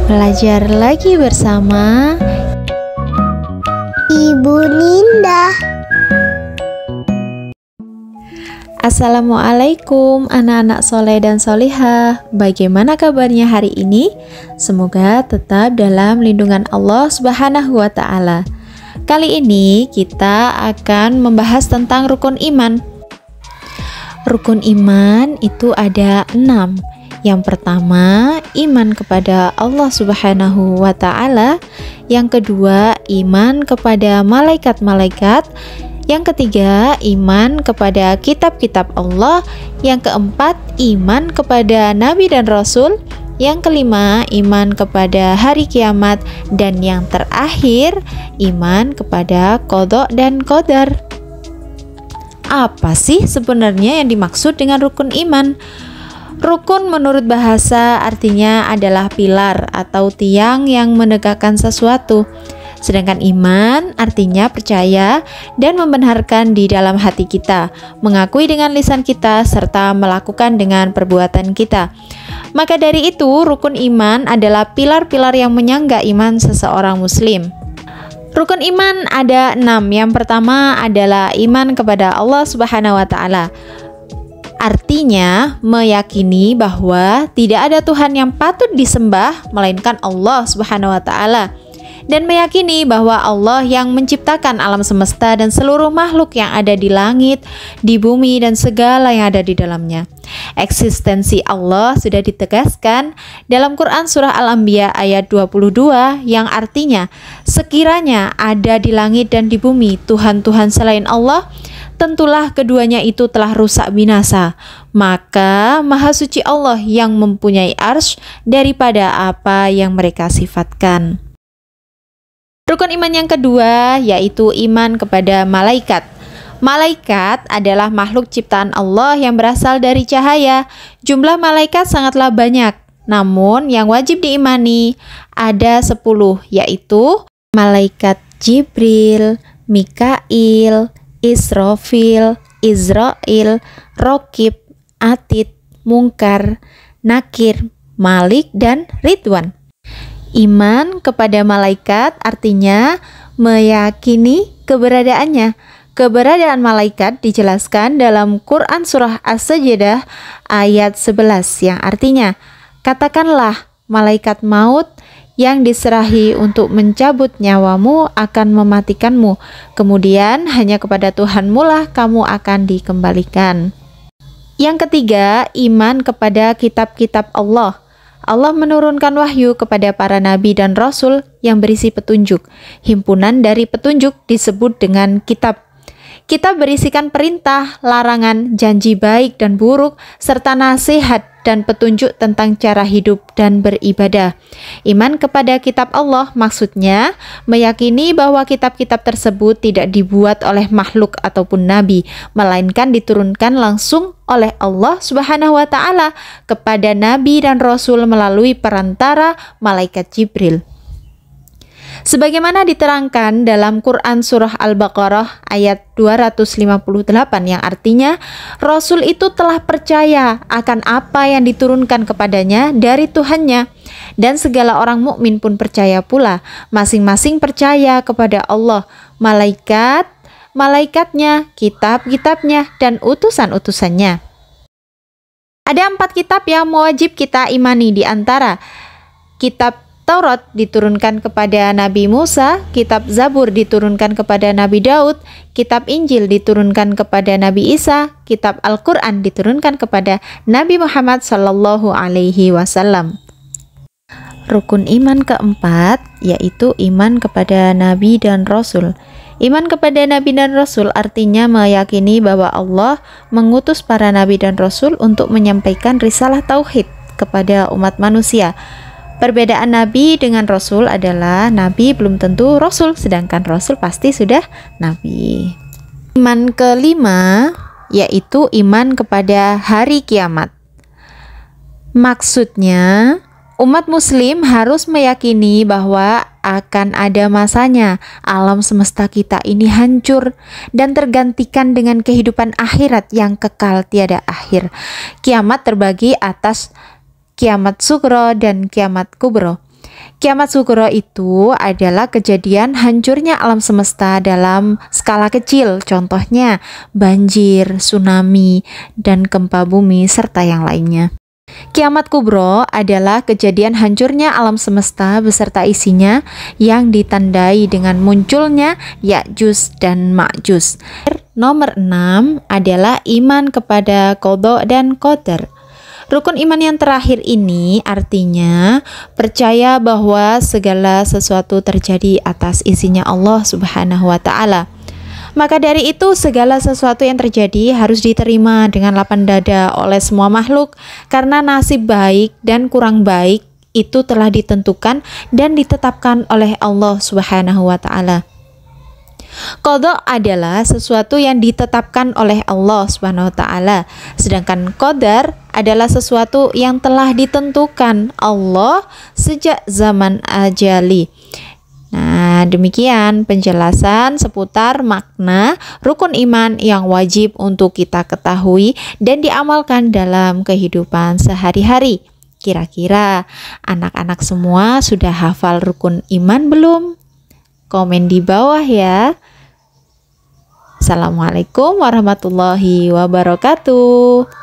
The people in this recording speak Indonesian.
Belajar lagi bersama Ibu Ninda. Assalamualaikum anak-anak soleh dan solihah. Bagaimana kabarnya hari ini? Semoga tetap dalam lindungan Allah Subhanahu wa Ta'ala. Kali ini kita akan membahas tentang rukun iman. Rukun iman itu ada 6. Yang pertama, iman kepada Allah Subhanahu wa Ta'ala. Yang kedua, iman kepada malaikat-malaikat. Yang ketiga, iman kepada kitab-kitab Allah. Yang keempat, iman kepada nabi dan rasul. Yang kelima, iman kepada hari kiamat. Dan yang terakhir, iman kepada qadha dan qadar. Apa sih sebenarnya yang dimaksud dengan rukun iman? Rukun menurut bahasa artinya adalah pilar atau tiang yang menegakkan sesuatu. Sedangkan iman artinya percaya dan membenarkan di dalam hati kita, mengakui dengan lisan kita, serta melakukan dengan perbuatan kita. Maka dari itu, rukun iman adalah pilar-pilar yang menyangga iman seseorang muslim. Rukun iman ada 6. Yang pertama adalah iman kepada Allah Subhanahu wa Ta'ala. Artinya meyakini bahwa tidak ada Tuhan yang patut disembah melainkan Allah Subhanahu wa Ta'ala, dan meyakini bahwa Allah yang menciptakan alam semesta dan seluruh makhluk yang ada di langit, di bumi, dan segala yang ada di dalamnya. Eksistensi Allah sudah ditegaskan dalam Quran surah Al-Anbiya ayat 22 yang artinya sekiranya ada di langit dan di bumi Tuhan-Tuhan selain Allah, tentulah keduanya itu telah rusak binasa. Maka Maha Suci Allah yang mempunyai arsy daripada apa yang mereka sifatkan. Rukun iman yang kedua yaitu iman kepada malaikat. Malaikat adalah makhluk ciptaan Allah yang berasal dari cahaya. Jumlah malaikat sangatlah banyak. Namun yang wajib diimani ada 10, yaitu malaikat Jibril, Mikail, Israfil, Izrail, Raqib, Atid, Munkar, Nakir, Malik, dan Ridwan. Iman kepada malaikat artinya meyakini keberadaannya. Keberadaan malaikat dijelaskan dalam Quran surah As-Sajdah ayat 11 yang artinya, katakanlah malaikat maut yang diserahi untuk mencabut nyawamu akan mematikanmu, kemudian hanya kepada Tuhanmu lah kamu akan dikembalikan. Yang ketiga, iman kepada kitab-kitab Allah. Allah menurunkan wahyu kepada para nabi dan rasul yang berisi petunjuk. Himpunan dari petunjuk disebut dengan kitab. Kitab berisikan perintah, larangan, janji baik dan buruk, serta nasihat dan petunjuk tentang cara hidup dan beribadah. Iman kepada kitab Allah maksudnya meyakini bahwa kitab-kitab tersebut tidak dibuat oleh makhluk ataupun nabi, melainkan diturunkan langsung oleh Allah Subhanahu wa Ta'ala kepada nabi dan rasul melalui perantara malaikat Jibril. Sebagaimana diterangkan dalam Quran surah Al-Baqarah ayat 258 yang artinya Rasul itu telah percaya akan apa yang diturunkan kepadanya dari Tuhannya, dan segala orang mukmin pun percaya pula. Masing-masing percaya kepada Allah, malaikatnya, kitab-kitabnya, dan utusan-utusannya. Ada 4 kitab yang wajib kita imani, di antara kitab Taurat diturunkan kepada Nabi Musa, kitab Zabur diturunkan kepada Nabi Daud, kitab Injil diturunkan kepada Nabi Isa, kitab Al-Quran diturunkan kepada Nabi Muhammad SAW. Rukun iman keempat yaitu iman kepada Nabi dan Rasul. Iman kepada Nabi dan Rasul artinya meyakini bahwa Allah mengutus para Nabi dan Rasul untuk menyampaikan risalah tauhid kepada umat manusia. Perbedaan Nabi dengan Rasul adalah Nabi belum tentu Rasul, sedangkan Rasul pasti sudah Nabi. Iman kelima yaitu iman kepada hari kiamat. Maksudnya, umat muslim harus meyakini bahwa akan ada masanya alam semesta kita ini hancur dan tergantikan dengan kehidupan akhirat yang kekal tiada akhir. Kiamat terbagi atas kiamat sugro dan kiamat kubro. Kiamat sugro itu adalah kejadian hancurnya alam semesta dalam skala kecil, contohnya banjir, tsunami, dan gempa bumi, serta yang lainnya. Kiamat kubro adalah kejadian hancurnya alam semesta beserta isinya yang ditandai dengan munculnya Ya'juj dan Ma'juj. Nomor 6 adalah iman kepada qadha dan qadar. Rukun iman yang terakhir ini artinya percaya bahwa segala sesuatu terjadi atas izinnya Allah Subhanahu wa Ta'ala. Maka dari itu, segala sesuatu yang terjadi harus diterima dengan lapang dada oleh semua makhluk, karena nasib baik dan kurang baik itu telah ditentukan dan ditetapkan oleh Allah Subhanahu wa Ta'ala. Qadha adalah sesuatu yang ditetapkan oleh Allah Subhanahu wa Ta'ala, sedangkan qadar adalah sesuatu yang telah ditentukan Allah sejak zaman ajali. Nah, demikian penjelasan seputar makna rukun iman yang wajib untuk kita ketahui dan diamalkan dalam kehidupan sehari-hari. Kira-kira anak-anak semua sudah hafal rukun iman belum? Komen di bawah ya. Assalamualaikum warahmatullahi wabarakatuh.